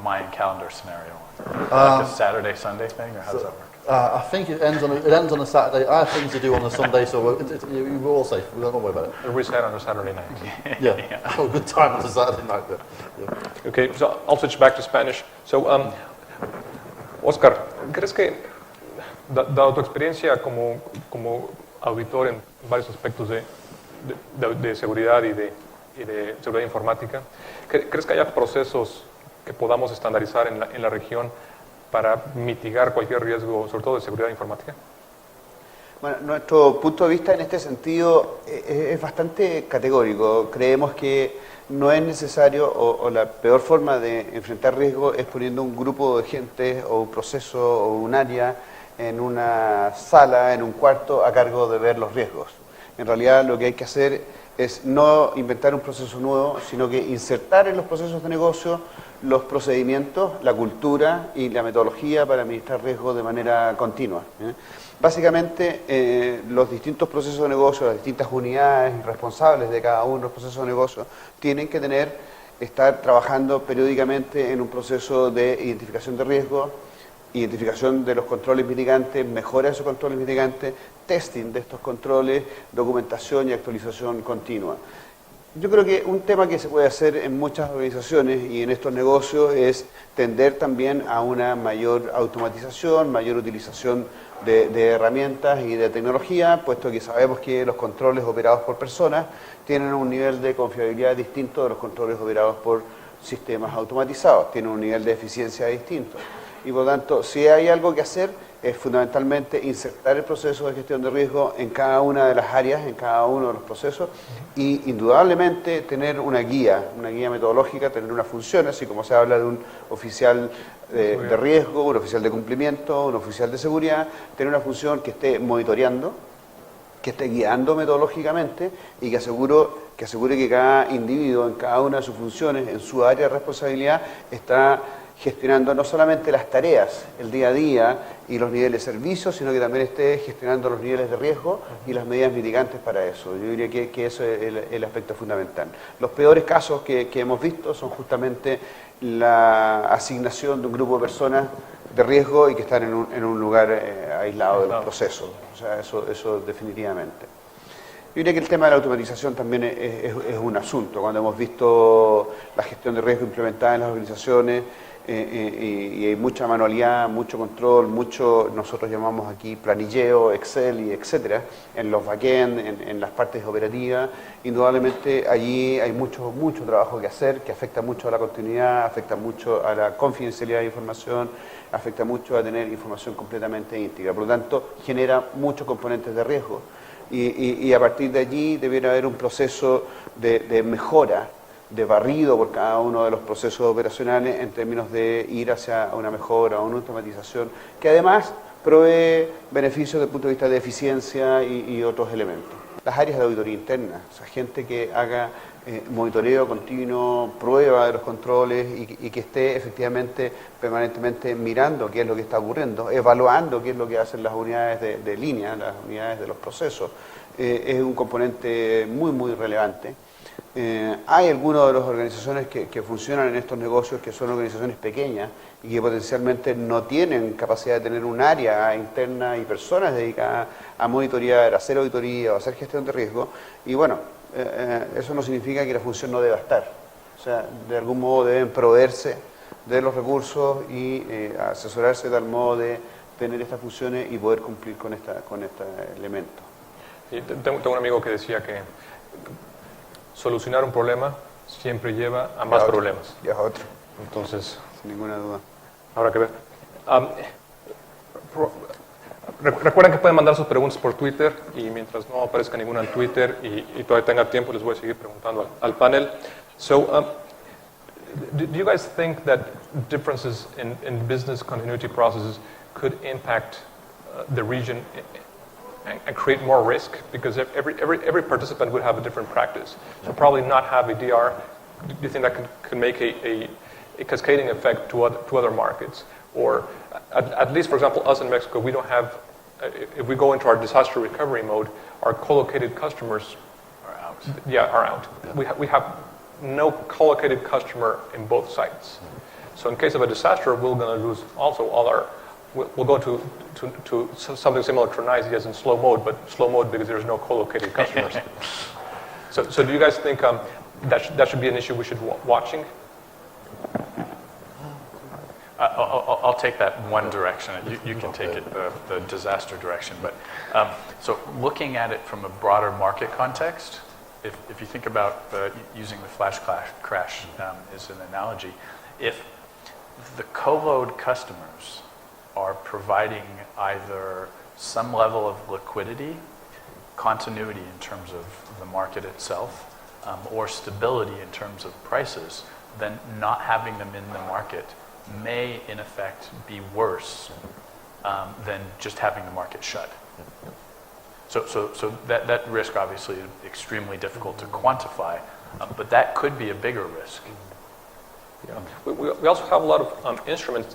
S3: Mayan calendar scenario. Like a Saturday, Sunday thing, or how does that work?
S4: I think it ends on a Saturday. I have things to do on a Sunday, so we're all safe. We don't worry about it.
S1: It reset on a Saturday night.
S4: Yeah. Have a good time on a Saturday night. Yeah.
S1: Okay, so I'll switch back to Spanish. So, Oscar, ¿crees que, dado tu experiencia como auditor en varios aspectos de seguridad y de seguridad informática, ¿crees que haya procesos que podamos estandarizar en la región para mitigar cualquier riesgo, sobre todo de seguridad informática?
S2: Bueno, nuestro punto de vista en este sentido es bastante categórico. Creemos que no es necesario o la peor forma de enfrentar riesgo es poniendo un grupo de gente o un proceso o un área en una sala, en un cuarto, a cargo de ver los riesgos. En realidad lo que hay que hacer es no inventar un proceso nuevo, sino que insertar en los procesos de negocio los procedimientos, la cultura y la metodología para administrar riesgos de manera continua. Básicamente, los distintos procesos de negocio, las distintas unidades responsables de cada uno de los procesos de negocio, tienen que estar trabajando periódicamente en un proceso de identificación de riesgos, identificación de los controles mitigantes, mejora de esos controles mitigantes, testing de estos controles, documentación y actualización continua. Yo creo que un tema que se puede hacer en muchas organizaciones y en estos negocios es tender también a una mayor automatización, mayor utilización de herramientas y de tecnología, puesto que sabemos que los controles operados por personas tienen un nivel de confiabilidad distinto de los controles operados por sistemas automatizados, tienen un nivel de eficiencia distinto. Y por lo tanto, si hay algo que hacer, es fundamentalmente insertar el proceso de gestión de riesgo en cada una de las áreas, en cada uno de los procesos, y indudablemente tener una guía metodológica, tener una función, así como se habla de un oficial de riesgo, un oficial de cumplimiento, un oficial de seguridad, tener una función que esté monitoreando, que esté guiando metodológicamente y que asegure que cada individuo en cada una de sus funciones, en su área de responsabilidad, está gestionando no solamente las tareas, el día a día y los niveles de servicio, sino que también esté gestionando los niveles de riesgo y las medidas mitigantes para eso. Yo diría que eso es el aspecto fundamental. Los peores casos que hemos visto son justamente la asignación de un grupo de personas de riesgo y que están en un lugar aislado de los procesos. O sea, eso definitivamente. Yo diría que el tema de la automatización también es un asunto. Cuando hemos visto la gestión de riesgo implementada en las organizaciones, y hay mucha manualidad, mucho control, nosotros llamamos aquí planilleo, Excel y etcétera, en los backend, en las partes operativas. Indudablemente allí hay mucho trabajo que hacer, que afecta mucho a la continuidad, afecta mucho a la confidencialidad de información, afecta mucho a tener información completamente íntegra. Por lo tanto, genera muchos componentes de riesgo. Y a partir de allí debiera haber un proceso de mejora, de barrido por cada uno de los procesos operacionales en términos de ir hacia una mejora o una automatización que además provee beneficios desde el punto de vista de eficiencia y otros elementos. las áreas de auditoría interna, o sea, gente que haga monitoreo continuo, prueba de los controles y que esté efectivamente permanentemente mirando qué es lo que está ocurriendo, evaluando qué es lo que hacen las unidades de línea, las unidades de los procesos. Es un componente muy, muy relevante. Hay algunas de las organizaciones que funcionan en estos negocios que son organizaciones pequeñas y que potencialmente no tienen capacidad de tener un área interna y personas dedicadas a monitorear, a hacer auditoría o a hacer gestión de riesgo. Y bueno, eso no significa que la función no deba estar. O sea, de algún modo deben proveerse de los recursos y asesorarse de tal modo de tener estas funciones y poder cumplir con este elemento.
S1: Y tengo un amigo que decía que solucionar un problema siempre lleva a más problemas.
S2: Ya otro.
S1: Entonces,
S2: Sin ninguna duda.
S1: habrá que ver. Recuerden que pueden mandar sus preguntas por Twitter y mientras no aparezca ninguna en Twitter y todavía tenga tiempo, les voy a seguir preguntando al panel. So, do you guys think that differences in business continuity processes could impact the region and create more risk? Because every participant would have a different practice. So probably not have a DR. Do you think that can make a cascading effect to other markets? Or at least, for example, us in Mexico, we don't have, if we go into our disaster recovery mode, our co-located customers
S3: Are out.
S1: are out. We have no co-located customer in both sites. So in case of a disaster, we're going to lose also all our, we'll go to something similar to NICE, yes, in slow mode, but slow mode because there's no co-located customers. So do you guys think that should be an issue we should be watching?
S3: I'll take that one direction. You can take it the disaster direction. But so looking at it from a broader market context, if you think about using the flash crash as an analogy, if the co-load customers are providing either some level of liquidity, continuity in terms of the market itself, or stability in terms of prices, then not having them in the market may, in effect, be worse than just having the market shut. So that risk obviously is extremely difficult to quantify, but that could be a bigger risk.
S1: Yeah. We also have a lot of instruments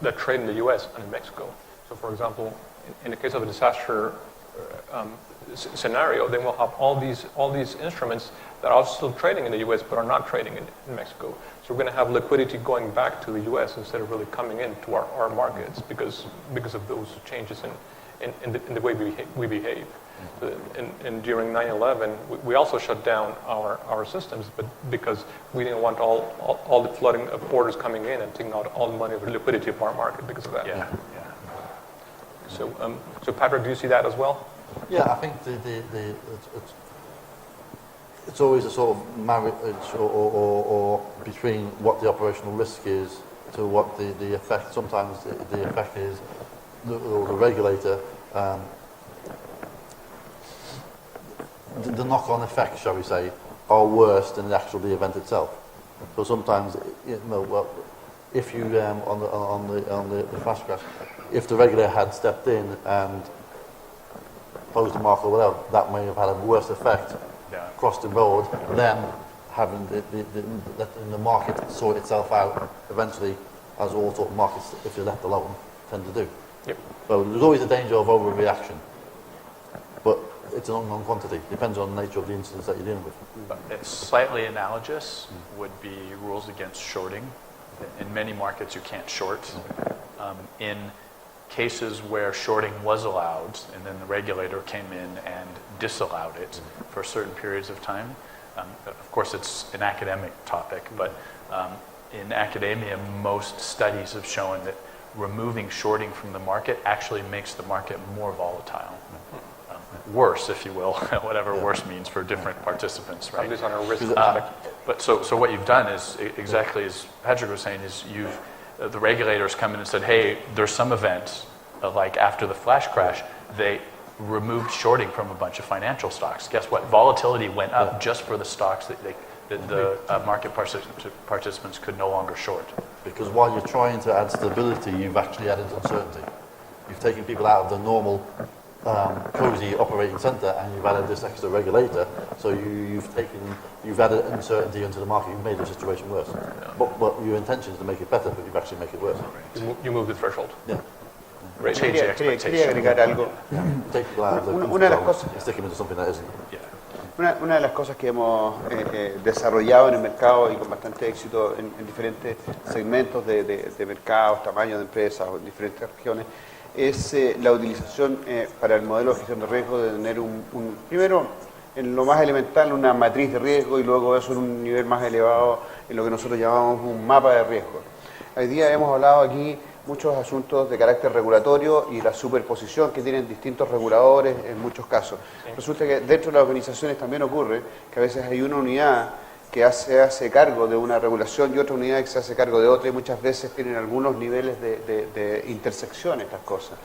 S1: that trade in the U.S. and in Mexico. So, for example, in the case of a disaster scenario, then we'll have all these instruments that are still trading in the U.S. but are not trading in Mexico. So we're going to have liquidity going back to the U.S. instead of really coming into our markets because of those changes in the way we behave. And during 9/11, we also shut down our systems, but because we didn't want all the flooding of orders coming in and taking out all the money of the liquidity of our market because of that.
S3: Yeah.
S1: So Patrick, do you see that as well?
S4: Yeah, I think it's always a sort of marriage or between what the operational risk is to what the effect. Sometimes the effect is the regulator. The knock-on effects, shall we say, are worse than the event itself. So sometimes, if you on the flash crash, if the regulator had stepped in and closed the market or whatever, that may have had a worse effect across the road than having the market sort itself out eventually, as all sort of markets, if you're left alone, tend to do.
S1: Yep.
S4: So there's always a danger of overreaction, but it's an unknown quantity. Depends on the nature of the incidents that you're dealing with.
S3: It's slightly analogous would be rules against shorting. In many markets, you can't short. In cases where shorting was allowed, and then the regulator came in and disallowed it for certain periods of time. Of course, it's an academic topic, but in academia, most studies have shown that removing shorting from the market actually makes the market more volatile. Worse, if you will, whatever worse means for different participants, right?
S1: At least on a risk perspective.
S3: But so what you've done is exactly as Patrick was saying, is the regulators come in and said, hey, there's some event, like after the flash crash, they removed shorting from a bunch of financial stocks. Guess what? Volatility went up just for the stocks that the market participants could no longer short.
S4: Because while you're trying to add stability, you've actually added uncertainty. You've taken people out of the normal cozy operating center, and you've added this extra regulator, so you've added uncertainty into the market. You've made the situation worse. But your intention is to make it better, but you've actually made it worse.
S1: You move the threshold.
S4: Yeah.
S1: Great.
S3: Change the
S2: Quería
S3: expectation.
S2: agregar algo.
S4: Take the out of the
S2: Una de las cosas-
S4: and stick them into something that isn't.
S2: Una de las cosas que hemos desarrollado en el mercado y con bastante éxito en diferentes segmentos de mercados, tamaños de empresas o en diferentes regiones, es la utilización para el modelo de gestión de riesgo de tener primero, en lo más elemental, una matriz de riesgo y luego eso en un nivel más elevado en lo que nosotros llamamos un mapa de riesgo. Hoy día hemos hablado aquí muchos asuntos de carácter regulatorio y la superposición que tienen distintos reguladores en muchos casos. Resulta que dentro de las organizaciones también ocurre que a veces hay una unidad que se hace cargo de una regulación y otra unidad que se hace cargo de otra y muchas veces tienen algunos niveles de intersección estas cosas.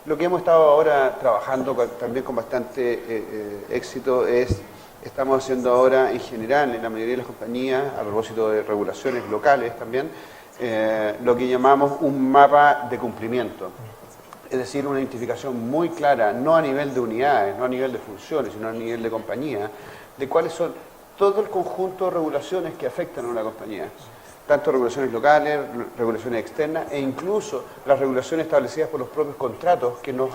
S2: Lo que hemos estado ahora trabajando también con bastante éxito estamos haciendo ahora en general en la mayoría de las compañías, a propósito de regulaciones locales también, lo que llamamos un mapa de cumplimiento. Es decir, una identificación muy clara, no a nivel de unidades, no a nivel de funciones, sino a nivel de compañía, de cuáles son todo el conjunto de regulaciones que afectan a una compañía. Tanto regulaciones locales, regulaciones externas e incluso las regulaciones establecidas por los propios contratos que nos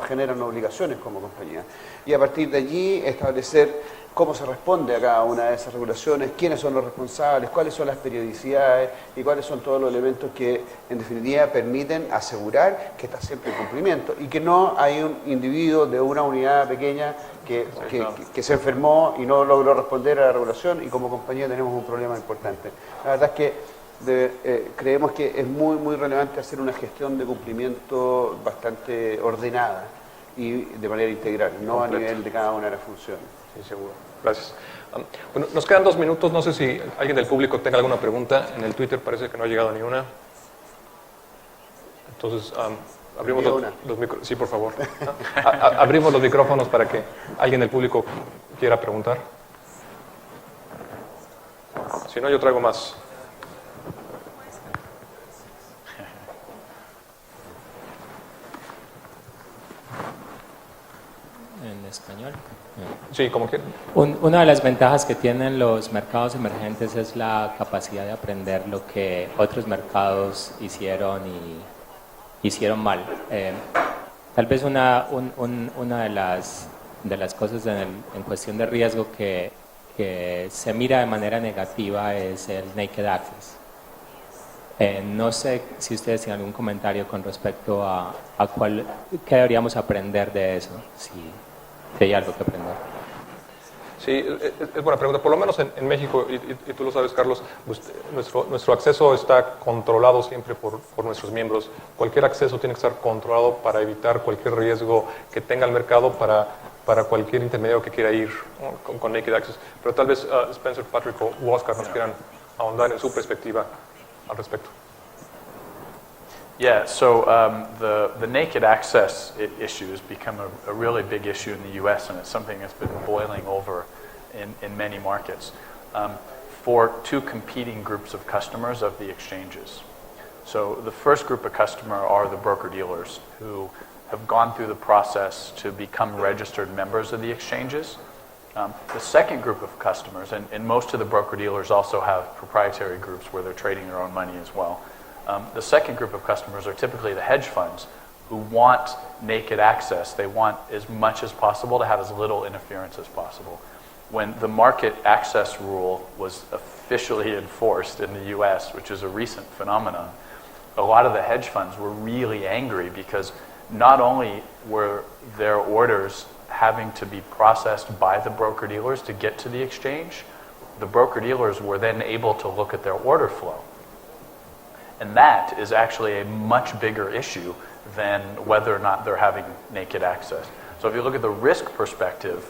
S2: generan obligaciones como compañía. Y a partir de allí establecer cómo se responde a cada una de esas regulaciones, quiénes son los responsables, cuáles son las periodicidades y cuáles son todos los elementos que en definitiva permiten asegurar que está siempre en cumplimiento y que no hay un individuo de una unidad pequeña que se enfermó y no logró responder a la regulación y como compañía tenemos un problema importante. La verdad es que creemos que es muy, muy relevante hacer una gestión de cumplimiento bastante ordenada y de manera integral, no a nivel de cada una de las funciones.
S1: Sí, seguro. Gracias. Bueno, nos quedan 2 minutos. No sé si alguien del público tenga alguna pregunta. En el Twitter parece que no ha llegado ni una. Entonces, abrimos los micrófonos. Sí, por favor. Abrimos los micrófonos para que alguien del público quiera preguntar. Si no, yo traigo más.
S5: En español.
S1: Sí, como quieran.
S5: Una de las ventajas que tienen los mercados emergentes es la capacidad de aprender lo que otros mercados hicieron y hicieron mal. Tal vez una de las cosas en cuestión de riesgo que se mira de manera negativa es el naked access. No sé si ustedes tienen algún comentario con respecto a qué deberíamos aprender de eso, si hay algo que aprender.
S1: Sí, es buena pregunta. Por lo menos en México, y tú lo sabes, Carlos, pues, nuestro acceso está controlado siempre por nuestros miembros. Cualquier acceso tiene que estar controlado para evitar cualquier riesgo que tenga el mercado para cualquier intermediario que quiera ir con naked access. Pero tal vez Spencer, Patrick o Oscar nos quieran ahondar en su perspectiva al respecto.
S3: Yeah, so the naked access issue has become a really big issue in the U.S. and it's something that's been boiling over in many markets for two competing groups of customers of the exchanges. So the first group of customer are the broker-dealers who have gone through the process to become registered members of the exchanges. The second group of customers, and most of the broker-dealers also have proprietary groups where they're trading their own money as well. The second group of customers are typically the hedge funds who want naked access. They want as much as possible to have as little interference as possible. When the market access rule was officially enforced in the US, which is a recent phenomenon, a lot of the hedge funds were really angry because not only were their orders having to be processed by the broker-dealers to get to the exchange, the broker-dealers were then able to look at their order flow. And that is actually a much bigger issue than whether or not they're having naked access. So if you look at the risk perspective,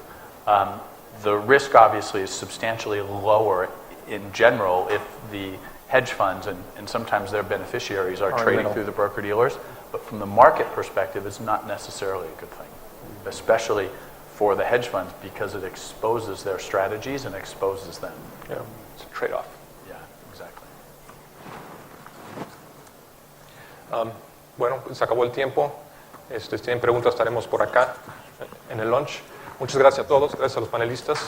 S3: the risk obviously is substantially lower in general if the hedge funds and sometimes their beneficiaries are trading through the broker-dealers. But from the market perspective, it's not necessarily a good thing, especially for the hedge funds because it exposes their strategies and exposes them.
S1: Yeah, it's a trade-off.
S3: Yeah, exactly.
S1: Bueno, se acabó el tiempo. Si tienen preguntas, estaremos por acá en el lunch. Muchas gracias a todos, gracias a los panelistas.